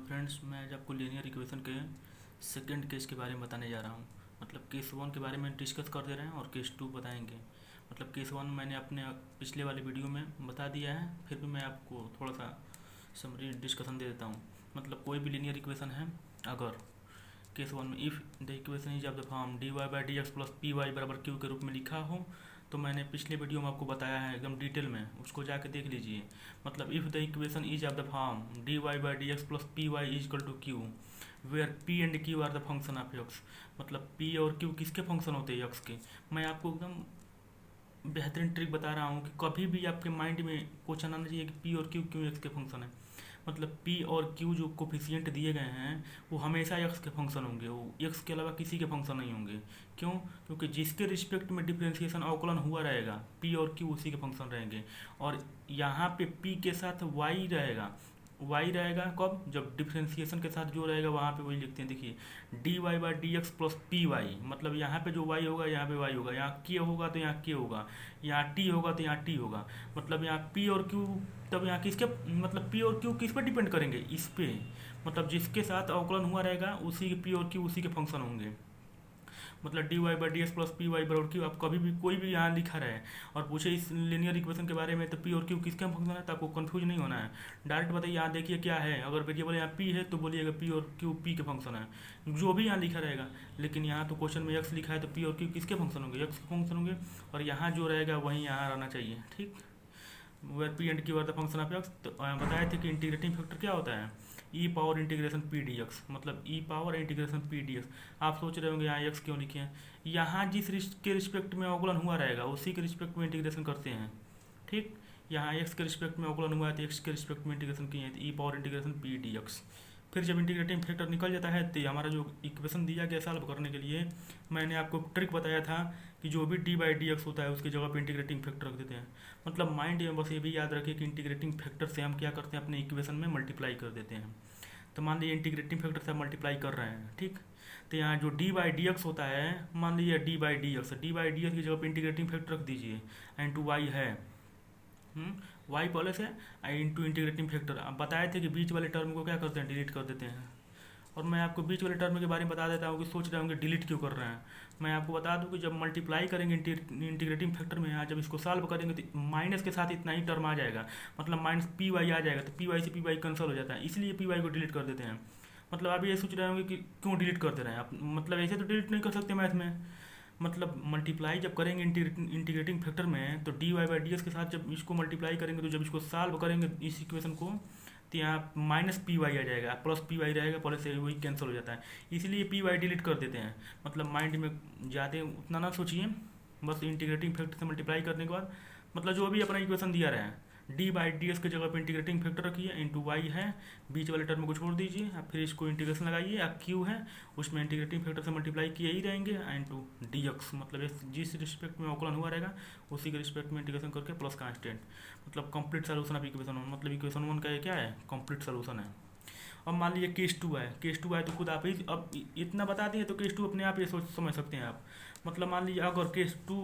Friends, मैं आज आपको लीनियर इक्वेशन के सेकंड केस के बारे में बताने जा रहा हूँ। मतलब केस वन के बारे में डिस्कस कर दे रहे हैं और केस टू बताएंगे। मतलब केस वन मैंने अपने पिछले वाले वीडियो में बता दिया है, फिर भी मैं आपको थोड़ा सा समरी डिस्कशन दे देता हूँ। मतलब कोई भी लीनियर इक्वेशन है, अगर केस वन में if the equation is of the form D Y by D X plus P Y बराबर क्यू के रूप में लिखा हो, तो मैंने पिछले वीडियो में आपको बताया है एकदम डिटेल में, उसको जाके देख लीजिए। मतलब if the equation is of the form D Y by D X plus P Y is equal to Q, where P and Q are the function of X. मतलब पी और क्यू किसके function होते हैं? X के। मैं आपको एकदम बेहतरीन ट्रिक बता रहा हूँ कि कभी भी आपके माइंड में क्वेश्चन आना चाहिए कि पी और क्यू क्यों एक्स के फंक्शन है। मतलब पी और क्यू जो कोफिशिएंट दिए गए हैं वो हमेशा एक्स के फंक्शन होंगे, वो एक्स के अलावा किसी के फंक्शन नहीं होंगे। क्यों? क्योंकि जिसके रिस्पेक्ट में डिफ्रेंशिएशन अवकलन हुआ रहेगा, पी और क्यू उसी के फंक्शन रहेंगे। और यहाँ पे पी के साथ वाई रहेगा। वाई रहेगा कब? जब डिफ्रेंशिएशन के साथ जो रहेगा वहाँ पे वही लिखते हैं। देखिए, D Y by D X plus P Y, मतलब यहाँ पे जो वाई होगा यहाँ पे वाई होगा, यहाँ के होगा तो यहाँ के होगा, यहाँ टी होगा तो यहाँ टी होगा। मतलब यहाँ पी और क्यू, तब यहाँ किसके, मतलब पी और क्यू किस पे डिपेंड करेंगे? इस पे। मतलब जिसके साथ अवकलन हुआ रहेगा उसी के पी और क्यू उसी के फंक्शन होंगे। मतलब D Y by D X plus P Y बराबर क्यू, आप कभी भी कोई भी यहाँ लिखा रहे और पूछे इस लिनियर इक्वेशन के बारे में तो पी और क्यू किसके फंक्शन है, तो आपको कंफ्यूज नहीं होना है। डायरेक्ट बताइए, यहाँ देखिए क्या है। अगर वेरिएबल यहाँ पी है तो बोलिएगा पी और क्यू पी के फंक्शन है, जो भी यहाँ लिखा रहेगा। लेकिन यहाँ तो क्वेश्चन में एक्स लिखा है तो पी और क्यू किसके फंक्शन होंगे? एक्स के फंक्शन होंगे। और यहाँ जो रहेगा वहीं यहाँ रहना चाहिए। ठीक, where P and Q are the function of X. तो बताए थे कि इंटीग्रेटिंग फैक्टर क्या होता है? E power integration P D X. मतलब E power integration P D X. आप सोच रहे होंगे यहाँ एक्स क्यों लिखे हैं? यहाँ जिस के रिस्पेक्ट में अवकलन हुआ रहेगा उसी के रिस्पेक्ट में इंटीग्रेशन करते हैं। ठीक, यहाँ एक्स के रिस्पेक्ट में अवकलन हुआ है तो एक्स के रिस्पेक्ट में इंटीग्रेशन किए हैं, तो E power integration P D X. फिर जब इंटीग्रेटिंग फैक्टर निकल जाता है तो हमारा जो इक्वेशन दिया गया सॉल्व करने के लिए, मैंने आपको ट्रिक बताया था कि जो भी डी बाई डी एक्स होता है उसकी जगह पे इंटीग्रेटिंग फैक्टर रख देते हैं। मतलब माइंड में बस ये भी याद रखिए कि इंटीग्रेटिंग फैक्टर से हम क्या करते हैं, अपने इक्वेशन में मल्टीप्लाई कर देते हैं। तो मान लीजिए इंटीग्रेटिंग फैक्टर से हम मल्टीप्लाई कर रहे हैं, ठीक। तो यहाँ जो डी बाई डी एक्स होता है, मान लीजिए D by D x, D by D x की जगह पे इंटीग्रेटिंग फैक्टर रख दीजिए, एंड टू वाई है, वाई प्लस है इंटू इंटीग्रेटिंग फैक्टर। अब बताए थे कि बीच वाले टर्म को क्या करते हैं, डिलीट कर देते हैं। और मैं आपको बीच वाले टर्म के बारे में बता देता हूँ कि सोच रहे होंगे डिलीट क्यों कर रहे हैं। मैं आपको बता दूँ कि जब मल्टीप्लाई करेंगे इंटीग्रेटिंग फैक्टर में, यहाँ जब इसको सॉल्व करेंगे तो माइनस के साथ इतना ही टर्म आ जाएगा। मतलब माइनस पी वाई आ जाएगा, तो पी वाई से पी वाई कैंसिल हो जाता है, इसलिए पी वाई को डिलीट कर देते हैं। मतलब आप ये सोच रहे होंगे कि क्यों डिलीट कर दे रहे हैं आप, मतलब ऐसे तो डिलीट नहीं कर सकते मैथ में। मतलब मल्टीप्लाई जब करेंगे इंटीग्रेटिंग फैक्टर में, तो D Y by D X के साथ जब इसको मल्टीप्लाई करेंगे, तो जब इसको सॉल्व करेंगे इस इक्वेशन को, तो यहाँ माइनस पी वाई आ जाएगा, प्लस पी वाई रहेगा, प्लस से वही कैंसिल हो जाता है, इसलिए पी वाई डिलीट कर देते हैं। मतलब माइंड में ज़्यादा उतना ना सोचिए, बस इंटीग्रेटिंग फैक्टर से मल्टीप्लाई करने के बाद मतलब जो भी अपना इक्वेशन दिया रहा है, डी बाई डी एक्स की जगह पर इंटीग्रेटिंग फैक्टर रखिए, इंटू वाई है, बीच वाले टर्म को छोड़ दीजिए, आप फिर इसको इंटीग्रेशन लगाइए, आप क्यू है उसमें इंटीग्रेटिंग फैक्टर से मल्टीप्लाई किए ही रहेंगे, इंटू डी एक्स। मतलब जिस रिस्पेक्ट में अवकलन हुआ रहेगा उसी के रिस्पेक्ट में इंटीग्रेशन करके प्लस कांस्टेंट। मतलब complete solution of equation one. मतलब इक्वेशन वन का ये क्या है? कंप्लीट सोल्यूशन है। अब मान लीजिए केस टू है, केस टू है तो खुद आप ही अब इतना बता दिए तो केस टू अपने आप ये सोच समझ सकते हैं आप। मतलब मान लीजिए अगर केस टू,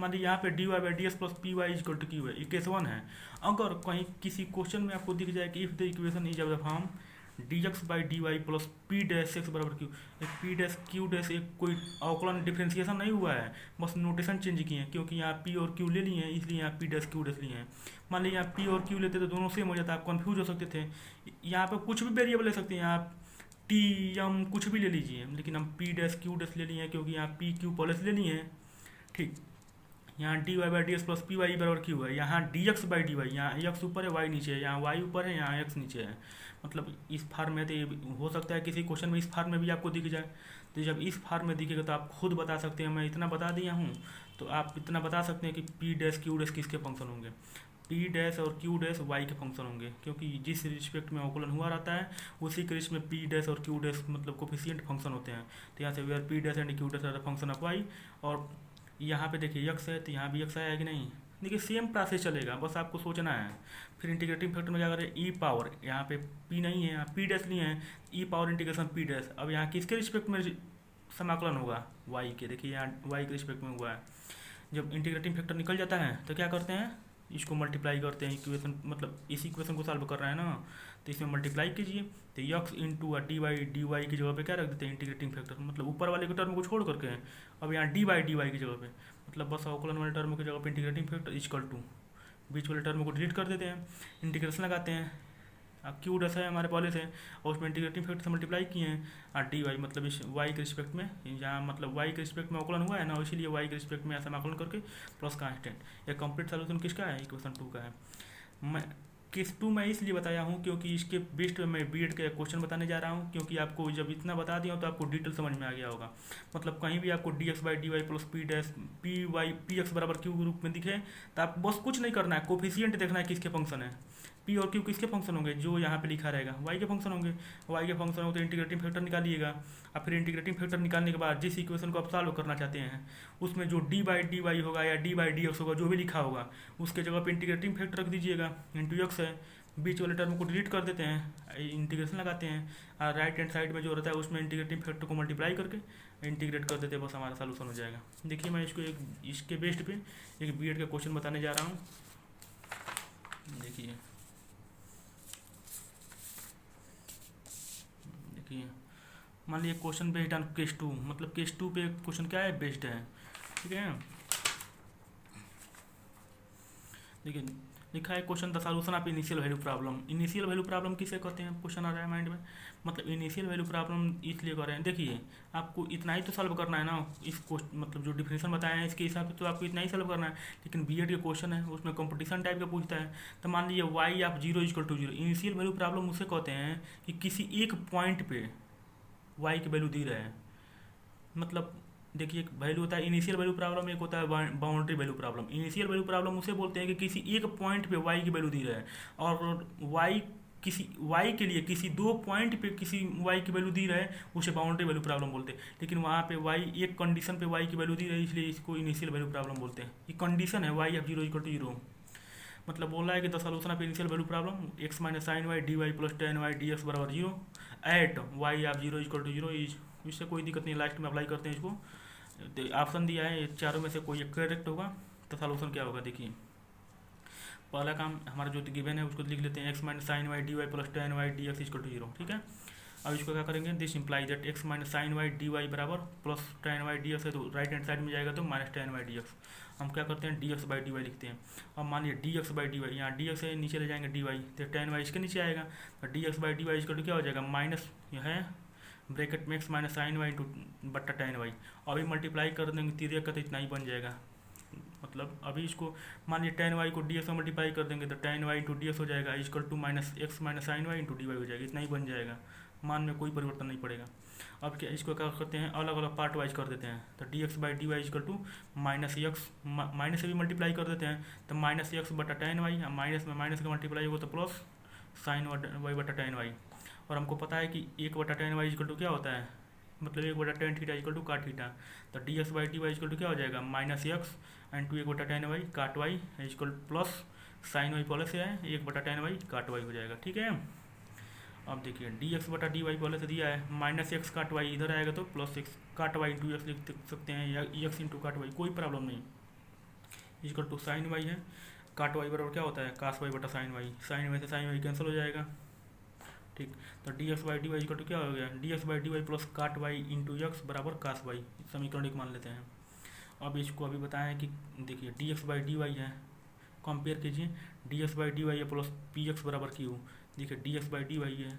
मान लीजिए यहाँ पे D Y by D S plus P Y is to Q है, ये केस वन है। अगर कहीं किसी क्वेश्चन में आपको दिख जाए कि if the equation is of the form D x by D Y plus P dash X बराबर क्यू, एक पी डैश क्यू डैश एक कोई अवकलन डिफ्रेंशिएशन नहीं हुआ है, बस नोटेशन चेंज किए हैं, क्योंकि यहाँ पी और क्यू ले लिए हैं इसलिए यहाँ पी डैश क्यू डैश लिए हैं। मान लीजिए यहाँ पी और क्यू लेते तो दोनों सेम हो जाता, आप कन्फ्यूज हो सकते थे। यहाँ पे कुछ भी वेरिएबल ले सकते हैं आप, टी एम कुछ भी ले लीजिए, लेकिन हम पी डैश क्यू डैश ले लिए हैं क्योंकि यहाँ पी क्यू प्लस ले लिए हैं। ठीक, यहाँ D Y by D X plus P Y बराबर क्यू है, यहाँ D x by D Y, यहाँ एक्स ऊपर है वाई नीचे है, यहाँ वाई ऊपर है यहाँ एक्स नीचे है। मतलब इस फार्म में तो ये हो सकता है किसी क्वेश्चन में इस फार्म में भी आपको दिख जाए, तो जब इस फार्म में दिखेगा तो आप खुद बता सकते हैं। मैं इतना बता दिया हूँ तो आप इतना बता सकते हैं कि पी डैश क्यू डैश किसके फंक्शन होंगे, पी डैश और क्यू डैश वाई के फंक्शन होंगे, क्योंकि जिस रिस्पेक्ट में अवकलन हुआ रहता है उसी के रिस्पेक्ट में पी डैश और क्यू डैश मतलब कोफिशिएंट फंक्शन होते हैं। तो यहाँ से where P dash and Q dash are the function of Y. और यहाँ पे देखिए एक्स है तो यहाँ भी एक्स आया है कि नहीं, देखिए सेम प्रोसेस चलेगा, बस आपको सोचना है। फिर इंटीग्रेटिंग फैक्टर में क्या करें, ई पावर, यहाँ पे पी नहीं है, यहाँ पी डैश नहीं है, E power integration P dash. अब यहाँ किसके रिस्पेक्ट में समाकलन होगा? वाई के। देखिए यहाँ वाई के रिस्पेक्ट में हुआ है। जब इंटीग्रेटिंग फैक्टर निकल जाता है तो क्या करते हैं, इसको मल्टीप्लाई करते हैं इक्वेशन, मतलब इस इक्वेशन को सॉल्व कर रहे हैं ना, तो इसमें मल्टीप्लाई कीजिए, तो यक्स इंटू डी वाई की जगह पे क्या रख देते हैं इंटीग्रेटिंग फैक्टर, मतलब ऊपर वाले के टर्म को छोड़ करके हैं। अब यहाँ डी वाई की जगह पे मतलब बस अवकलन वाले टर्म की जगह पे इंटीग्रेटिंग फैक्टर इक्वल टू बीच वाले टर्म को डिलीट कर देते हैं, इंटीग्रेशन लगाते हैं। अब क्यू डस है हमारे पहले से और उसमें इंटीग्रेटिंग फैक्टर से मल्टीप्लाई किए हैं और डी वाई मतलब इस वाई के रिस्पेक्ट में, जहाँ मतलब वाई के रिस्पेक्ट में अवकलन हुआ है ना, इसीलिए वाई के रिस्पेक्ट में ऐसा अवकलन करके प्लस कांस्टेंट। ये कंप्लीट सोल्यूशन किसका है, इक्वेशन 2 का है। मैं केस 2 मैं इसलिए बताया हूँ क्योंकि इसके बेस्ड मैं बीएड का क्वेश्चन बताने जा रहा हूँ, क्योंकि आपको जब इतना बता दिया तो आपको डिटेल समझ में आ गया होगा। मतलब कहीं भी आपको D x by D Y plus P dash P X बराबर क्यू के रूप में दिखे तो आप बस कुछ नहीं करना है, कोफिशिएंट देखना है किसके फंक्शन है। पी और क्यू किसके फंक्शन होंगे, जो यहाँ पे लिखा रहेगा वाई के फंक्शन होंगे। वाई के फंक्शन हो तो इंटीग्रेटिंग फैक्टर निकालिएगा, और फिर इंटीग्रेटिंग फैक्टर निकालने के बाद जिस इक्वेशन को आप सॉल्व करना चाहते हैं उसमें जो डी बाई डी वाई होगा या डी बाई डी एक्स होगा, जो भी लिखा होगा उसके जगह पे इंटीग्रेटिंग फैक्टर रख दीजिएगा, इंटू एक्स है, बीच वाले टर्म को डिलीट कर देते हैं, इंटीग्रेशन लगाते हैं, और राइट हैंड साइड में जो रहता है उसमें इंटीग्रेटिंग फैक्टर को मल्टीप्लाई करके इंटीग्रेट कर देते हैं, बस हमारा सॉल्यूशन हो जाएगा। देखिए मैं इसको एक इसके बेस्ड पे एक बीएड का क्वेश्चन बताने जा रहा हूँ। देखिए मान लीजिए क्वेश्चन बेस्ड ऑन केस 2, मतलब केस 2 पे क्वेश्चन क्या है, बेस्ड है, ठीक है। देखिए लिखा है question the solution of initial value problem. Initial value problem किसे कहते हैं, क्वेश्चन आ रहा है माइंड में, मतलब इनिशियल वैल्यू प्रॉब्लम इसलिए कर रहे हैं। देखिए आपको इतना ही तो सॉल्व करना है ना, इस मतलब जो डिफिनेशन बताया है इसके हिसाब से तो आपको इतना ही सॉल्व करना है, लेकिन बीएड के क्वेश्चन है उसमें कंपटीशन टाइप का पूछता है। तो मान लीजिए Y of 0 equal to 0, initial value problem उसे कहते हैं कि किसी एक पॉइंट पे वाई की वैल्यू दी रहे हैं। मतलब देखिए एक वैल्यू होता है इनिशियल वैल्यू प्रॉब्लम, एक होता है boundary value problem. Initial value problem उसे बोलते हैं कि किसी एक पॉइंट पे वाई की वैल्यू दी रहे हैं, और वाई के लिए किसी दो पॉइंट पे किसी वाई की वैल्यू दी रहे उसे बाउंड्री वैल्यू प्रॉब्लम बोलते हैं। लेकिन वहाँ पे वाई एक कंडीशन पे वाई की वैल्यू दी रही, इसलिए इसको इनिशियल वैल्यू प्रॉब्लम बोलते हैं। ये कंडीशन है वाई ऑफ 0 इक्वल टू 0, मतलब बोल रहा है कि the solution of initial value problem X minus sine Y D Y plus ten Y D X बराबर 0 at Y of 0 equal to 0 is. इससे कोई दिक्कत नहीं, लास्ट में अप्लाई करते हैं इसको। ऑप्शन दिया है, चारों में से कोई एक करेक्ट होगा तो सॉल्यूशन क्या होगा। देखिए पहला काम हमारा जो गिवन है उसको लिख लेते हैं, x minus sine Y D Y plus ten Y D x equal to 0, ठीक है। अब इसको क्या करेंगे, this imply that x minus sine Y D y बराबर plus ten Y D x है, तो राइट हैंड साइड में जाएगा तो minus ten Y D x. हम क्या करते हैं d x by D y लिखते हैं। अब मान लीजिए d x by D Y, यहाँ डी एक्स है नीचे ले जाएंगे डी वाई, तो टेन वाई इसके नीचे आएगा, तो D x by D Y equal to क्या हो जाएगा, माइनस यह है ब्रैकेट में X minus sine Y into बट्टा टेन वाई। अभी मल्टीप्लाई कर देंगे तिरक का तो इतना ही बन जाएगा। मतलब अभी इसको मान लीजिए टेन वाई को डी एक्स में मल्टीप्लाई कर देंगे तो ten Y into D X हो जाएगा equal to minus X minus sine Y into D Y हो जाएगा, इतना ही बन जाएगा, मान में कोई परिवर्तन नहीं पड़ेगा। अब क्या इसको क्या करते हैं, अलग अलग पार्ट वाइज कर देते हैं, तो D x by D Y equal to minus X, minus से भी मल्टीप्लाई कर देते हैं तो माइनस एक्स बटा टेन वाई, माइनस में माइनस का मल्टीप्लाई होगा तो प्लस साइन वाई बटा टेन वाई। और हमको पता है कि एक बटा टेन वाई इक्वल टू क्या होता है, मतलब एक बटा ten theta equal to cot theta, तो D x by D Y equal to क्या हो जाएगा, माइनस एक्स एंड टू एक बटा ten Y cot Y equal plus sine Y पहले से है एक बटा टेन वाई काट वाई हो जाएगा, ठीक है। अब देखिए डी एक्स बटा डी वाई पहले से दिया है, माइनस एक्स काट वाई इधर आएगा तो plus X cot Y into X लिख सकते हैं, या एक्स इंटू काट वाई, कोई प्रॉब्लम नहीं। इक्वल टू साइन वाई है, काट वाई बराबर क्या होता है, कास वाई बटा साइन वाई, साइन वाई से साइन वाई कैंसिल हो जाएगा, ठीक। तो D x by D Y equal to क्या हो गया, D x by D Y plus cot Y into X बराबर कास वाई, समीकरण एक मान लेते हैं। अब इसको अभी बताएं कि देखिए D x by D Y है, कंपेयर कीजिए D x by D Y है प्लस पी एक्स बराबर क्यू। देखिए D x by D Y है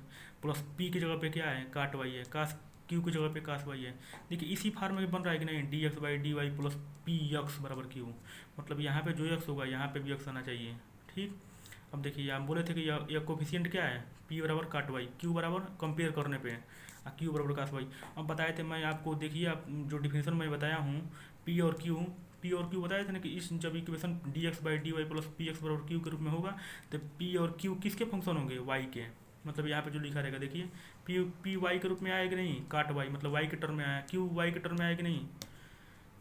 प्लस पी की जगह पे क्या है, काट वाई है, कास क्यू की जगह पे कास वाई है। देखिए इसी फार्म में बन रहा है कि नहीं, D x by D Y plus P X बराबर क्यू, मतलब यहाँ पे जो एक्स होगा यहाँ पे भी एक्स आना चाहिए, ठीक। अब देखिए आप बोले थे कि यह कोफिशिएंट क्या है, पी बराबर काट वाई, क्यू बराबर कंपेयर करने पे क्यू बराबर कास वाई। अब बताए थे मैं आपको, देखिए आप जो डिफिनेशन मैं बताया हूँ पी और क्यू बताया था ना कि इस जब equation D x by D Y plus P X बराबर क्यू के रूप में होगा तो पी और क्यू किसके फंक्शन होंगे, वाई के। मतलब यहाँ पे जो लिखा रहेगा देखिए पी वाई के रूप में आया कि नहीं, काट वाई मतलब वाई के टर्म में आया, क्यू वाई के टर्म में आया कि नहीं।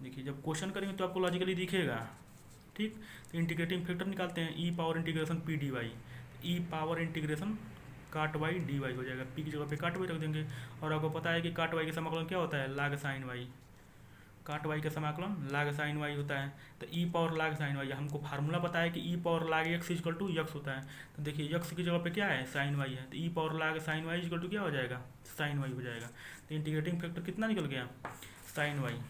देखिए जब क्वेश्चन करेंगे तो आपको लॉजिकली दिखेगा, ठीक। तो इंटीग्रेटिंग फैक्टर निकालते हैं, e power integration P d y, e power integration cot y D Y हो जाएगा, पी की जगह पे काट वाई रख देंगे। और आपको पता है कि काट वाई के समाकलन क्या होता है, लाग साइन वाई, काट वाई का समाकलन लाग साइन वाई होता है। तो ई पावर लाग साइन वाई, हमको फार्मूला पता है कि ई पावर लाग एक्स इजकल टू यक्स होता है। तो देखिए यक्स की जगह पे क्या है, साइन वाई है, तो ई पावर लाग साइन वाई इजकल टू क्या हो जाएगा, साइन वाई हो जाएगा। तो इंटीग्रेटिंग फैक्टर कितना निकल गया, साइन वाई।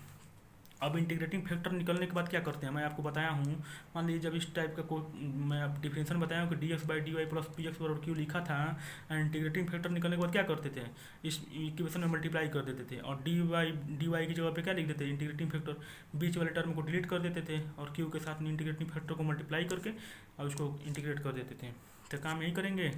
अब इंटीग्रेटिंग फैक्टर निकलने के बाद क्या करते हैं, मैं आपको बताया हूँ। मान लीजिए जब इस टाइप का कोई मैं डिफरेंशियल बताया हूँ कि D x by D Y plus P X बराबर क्यू लिखा था, इंटीग्रेटिंग फैक्टर निकलने के बाद क्या करते थे, इस इक्वेशन में मल्टीप्लाई कर देते थे और डी वाई की जगह पे क्या लिख देते हैं, इंटीग्रेटिंग फैक्टर। बीच वाले टर्म को डिलीट कर देते थे और क्यू के साथ इंटीग्रेटिंग फैक्टर को मल्टीप्लाई करके और उसको इंटीग्रेट कर देते थे। तो काम यही करेंगे।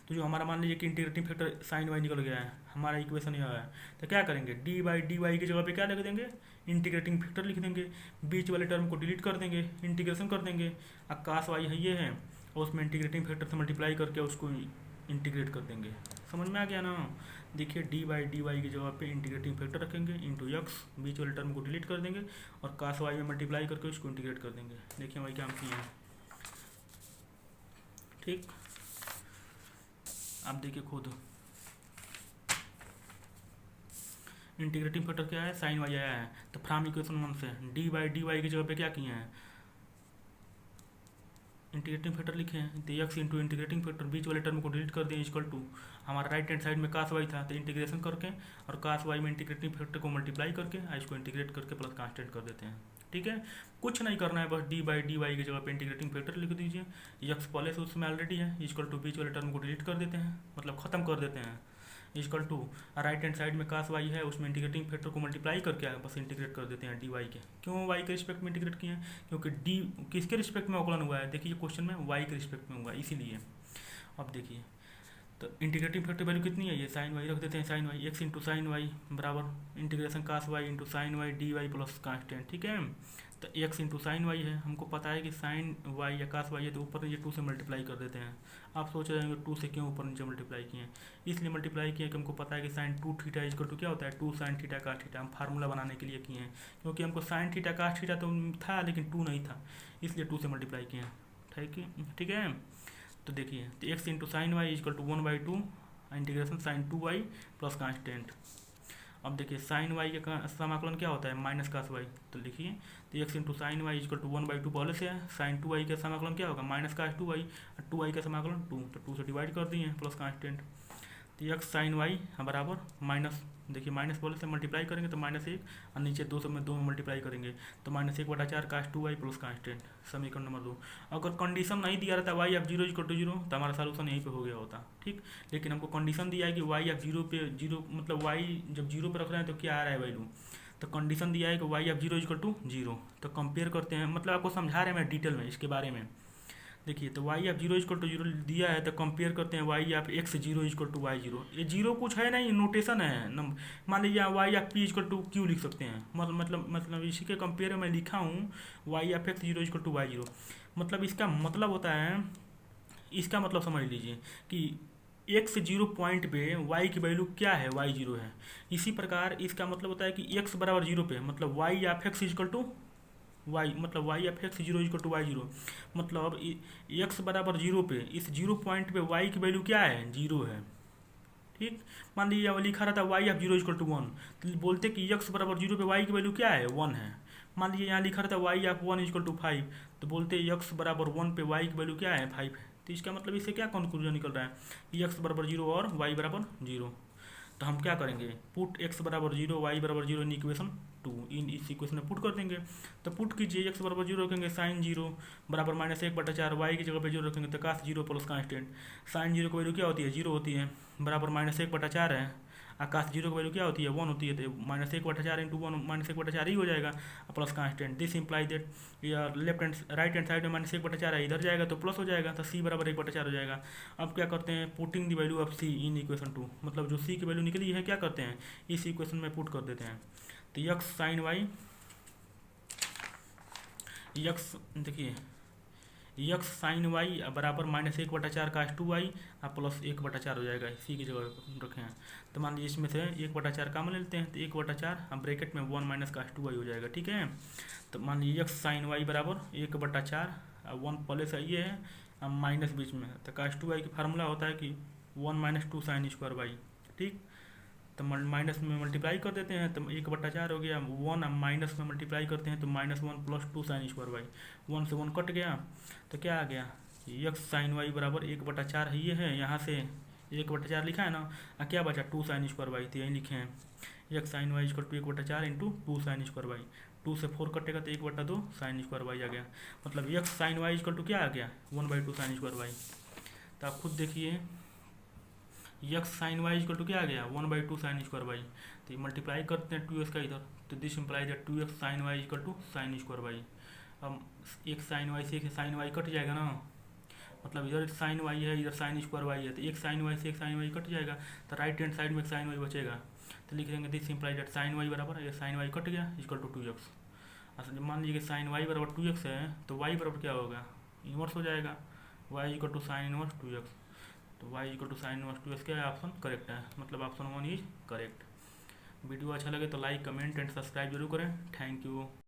तो जो हमारा मान लीजिए कि इंटीग्रेटिंग फैक्टर साइन वाई निकल गया है, हमारा इक्वेशन यह है, तो क्या करेंगे, डी बाई डी वाई की जगह पे क्या लिख देंगे, इंटीग्रेटिंग फैक्टर लिख देंगे। बीच वाले टर्म को डिलीट कर देंगे, इंटीग्रेशन कर देंगे। अब कास वाई है ये है और उसमें इंटीग्रेटिंग फैक्टर से मल्टीप्लाई करके उसको इंटीग्रेट कर देंगे। समझ में आ गया ना। देखिए डी बाई डी वाई की जगह पे इंटीग्रेटिंग फैक्टर रखेंगे इंटू यक्स, बीच वाले टर्म को डिलीट कर देंगे और कास वाई में मल्टीप्लाई करके उसको इंटीग्रेट कर देंगे। देखिए वही काम किए हैं, ठीक। आप देखिए खुद, इंटीग्रेटिंग फैक्टर क्या है, साइन वाई आया है। तो फ्रॉम इक्वेशन 1 से डी बाई वाई की जगह पे क्या किए हैं, इंटीग्रेटिंग फैक्टर लिखे हैं। तो एक्स इंटू इंटीग्रेटिंग फैक्टर, बीच वाले टर्म को डिलीट कर दिए, इक्वल टू हमारा राइट हैंड साइड में कास वाई था तो इंटीग्रेशन करके और कास वाई में इंटीग्रेटिंग फैक्टर को मल्टीप्लाई करके इसको इंटीग्रेट करके प्लस कांस्टेंट कर देते हैं। ठीक है, कुछ नहीं करना है, बस डी बाई डी वाई की जगह पे इंटीग्रेटिंग फैक्टर लिख दीजिए। एक्स पहले से उसमें ऑलरेडी है, इक्वल टू बीच वाले टर्म को डिलीट कर देते हैं, मतलब ख़त्म कर देते हैं। Equal to right hand side में कास वाई है, उसमें इंटीग्रेटिंग फैक्टर को मल्टीप्लाई करके बस इंटीग्रेट कर देते हैं डी वाई के। क्यों वाई के रिस्पेक्ट में इंटीग्रेट किए हैं, क्योंकि डी किसके रिस्पेक्ट में अवकलन हुआ है, देखिए क्वेश्चन में वाई के रिस्पेक्ट में हुआ है, इसीलिए। अब देखिए तो इंटीग्रेटिंग फैक्टर वैल्यू कितनी है, ये साइन वाई रख देते हैं, sine y x into sine y बराबर integration cos y into sine Y D Y plus constant. ठीक है, तो एक्स इंटू साइन वाई है, हमको पता है कि साइन वाई या कास वाई है तो ऊपर नीचे 2 से मल्टीप्लाई कर देते हैं। आप सोच रहे हैं 2 से क्यों ऊपर नीचे मल्टीप्लाई किए हैं, इसलिए मल्टीप्लाई किए कि हमको पता है कि साइन 2 थीटा इजकल टू क्या होता है, 2 साइन थीटा कास थीटा। हम फार्मूला बनाने के लिए किए हैं, क्योंकि हमको साइन थीटा कास थीटा तो था लेकिन 2 नहीं था, इसलिए 2 से मल्टीप्लाई किए हैं। ठीक है, तो देखिए तो X into sine Y equal to 1/2 integration sine 2y plus constant. अब देखिए साइन वाई का समाकलन क्या होता है, माइनस कास वाई। तो लिखिए तो X into sine Y equal to 1/2 पहले से है, साइन 2y का समाकलन क्या होगा, माइनस कास 2y, 2y का समाकलन 2, तो 2 से डिवाइड कर दिए प्लस कांस्टेंट। तो एक्स साइन वाई बराबर माइनस, देखिए माइनस पहले से मल्टीप्लाई करेंगे तो -1 और नीचे 2 में 2 में मल्टीप्लाई करेंगे तो -1/4 कास 2y प्लस कांस्टेंट, समीकरण नंबर 2। अगर कंडीशन नहीं दिया रहता y ऑफ 0 इक्वल टू 0 तो हमारा सॉल्यूशन यहीं पे हो गया होता, ठीक। लेकिन हमको कंडीशन दिया है कि y ऑफ 0 पे 0, मतलब y जब 0 पे रख रहे हैं तो क्या आ रहा है वैल्यू, तो कंडीशन दिया है कि y ऑफ 0 इक्वल टू 0। तो कंपेयर करते हैं, मतलब आपको समझा रहे हैं मैं डिटेल में इसके बारे में। देखिए तो y ऑफ 0 इक्वल टू 0 दिया है तो कंपेयर करते हैं y of x 0 equal to y 0। ये 0 कुछ है नहीं, नोटेशन है। मान लीजिए y of p equal to q लिख सकते हैं, मतलब इसी के कंपेयर में लिखा हूँ y of x 0 equal to y 0। मतलब इसका मतलब होता है, इसका मतलब समझ लीजिए कि x 0 पॉइंट पे y की वैल्यू क्या है, y 0 है। इसी प्रकार इसका मतलब होता है कि x बराबर 0 पे मतलब y of x equal to y, मतलब y f x 0 equal to y 0, मतलब एक्स बराबर 0 पे इस 0 पॉइंट पे वाई की वैल्यू क्या है, 0 है। ठीक, मान लीजिए लिखा रहता वाई एफ 0 इक्वल टू 1, तो बोलते कि एक्स बराबर 0 पे वाई की वैल्यू क्या है, 1 है। मान लीजिए यहाँ लिखा रहता वाई एफ 1 इक्वल टू 5, तो बोलते एक्स बराबर 1 पे वाई की वैल्यू क्या है, 5 है। तो इसका मतलब इससे क्या कंक्लूजन निकल रहा है कि एक्स बराबर 0 और वाई बराबर 0। तो हम क्या करेंगे, पुट एक्स बराबर 0 वाई बराबर 0 इन इक्वेशन 2, इस इक्वेशन में पुट कर देंगे। तो पुट कीजिए एक्स बराबर 0 रखेंगे साइन 0 बराबर -1/4, वाई की जगह पे 0 रखेंगे तो कास 0 प्लस कांस्टेंट। साइन 0 की वैल्यू क्या होती है, 0 होती है, बराबर -1/4 है। आकाश 0 की वैल्यू क्या होती है, 1 होती है, तो -1/4 इंटू 1 -1/4 ही हो जाएगा plus constant. This imply that या left hand right hand side में -1/4 है, इधर जाएगा तो प्लस हो जाएगा, तो c बराबर 1/4 हो जाएगा। अब क्या करते हैं, putting the value of c in equation 2, मतलब जो c की वैल्यू निकली है क्या करते हैं, इस इक्वेशन में पुट कर देते हैं। तो यक्स साइन वाई, यक्स देखिए यक्स साइन वाई बराबर -1/4 कास 2y प्लस 1/4 हो जाएगा, सी की जगह रखे हैं। तो मान लीजिए इसमें से 1/4 कम लेते हैं, तो 1/4 हम ब्रैकेट में 1 माइनस कास 2y हो जाएगा, ठीक है। तो मान लीजिए यक्स साइन वाई बराबर 1/4, 1 पहले से ये है माइनस बीच में, तो कास 2y की फार्मूला होता है कि 1 - 2 साइन स्क्वायर वाई, ठीक। तो माइनस में मल्टीप्लाई कर देते हैं तो 1/4 हो गया। 1 माइनस में मल्टीप्लाई करते हैं तो -1 + 2 sin स्क्वायर वाई, 1 से 1 कट गया तो क्या आ गया, x sin y बराबर 1/4 है, ये है, यहाँ से 1/4 लिखा है ना, क्या बचा 2 sin स्क्वायर वाई, तो यही लिखे हैं x sin y = 1/4 × 2 sin square Y. 2 से 4 कटेगा तो 1/2 sin स्क्वायर वाई आ गया। मतलब x sin y = क्या आ गया, 1/2 sin स्क्वायर वाई। तो आप खुद देखिए x sin y = क्या आ गया, 1/2 sin स्क्वायर वाई। तो मल्टीप्लाई करते हैं 2x का इधर, तो this implies that 2x sin y = sin square Y. अब एक sin y से एक sin y कट जाएगा ना, मतलब इधर sin y है, इधर sin स्क्वायर y है, तो एक sin y से एक sin y कट जाएगा, तो राइट हैंड साइड में एक sin y बचेगा। तो लिख देंगे this implies that sin y बराबर, ये sin y कट गया = 2x। अच्छा मान लीजिए कि sin y बराबर 2x है, तो y बराबर क्या होगा, इन्वर्स हो जाएगा, y = sin 1 2x। तो y = sin 1 2x क्या है, ऑप्शन करेक्ट है, मतलब ऑप्शन 1 इज करेक्ट। वीडियो अच्छा लगे तो लाइक कमेंट एंड सब्सक्राइब जरूर करें। Thank you.